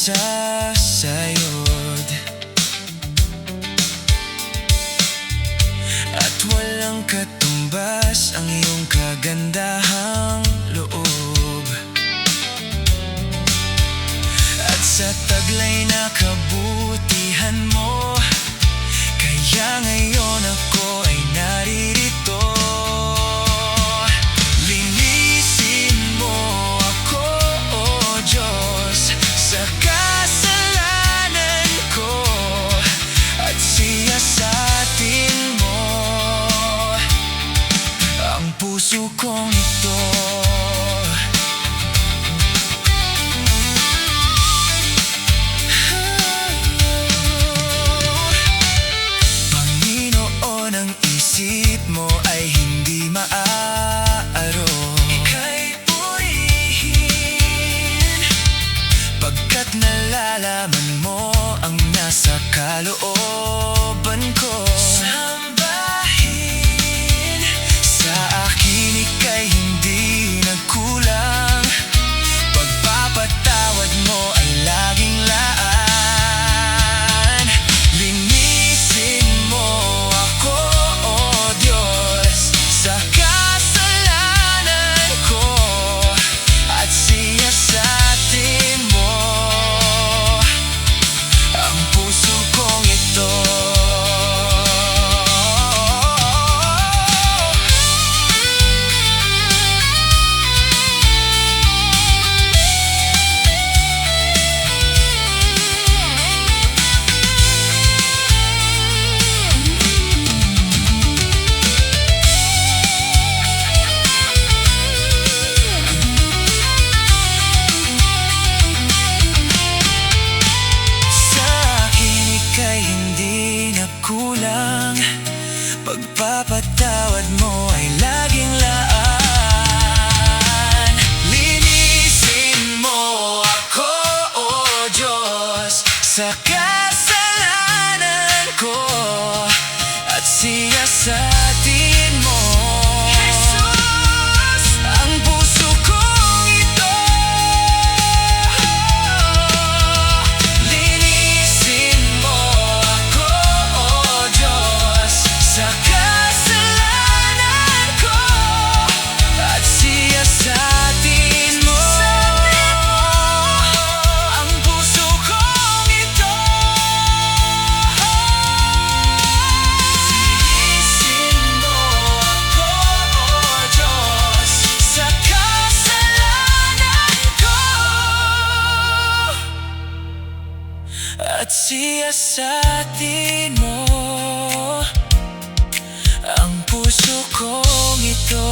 nagsasayod, at walang katumbas ang iyong kagandahang loob. At sa taglay na kabutihan mo, kaya ngayon ako ay naririto. Linisin mo ako, O Diyos, sa kasalanan ko, at siyasatin mo ang puso kong ito. Isip mo ay hindi maaaro, ika'y purihin, pagkat nalalaman mo ang nasa kalooban ko. Sambahin, sa akin ika'y hindi nagkulang, pagpapatawad mo ay laging laan. Linisin mo ako, sa kasalanan ko, at siyasatin mo ang puso kong ito. Kulang, pagpapatawad mo ay laging laan. Linisin mo ako, O Diyos, sa kasalanan ko, at siyasatin mo, Jesus, ang puso kong ito. Linisin mo ako, sa kasalanan ko, at siyasatin mo ang puso kong ito. Linisin mo ako, O Diyos, sa kasalanan ko, at siyasatin mo ang puso kong ito.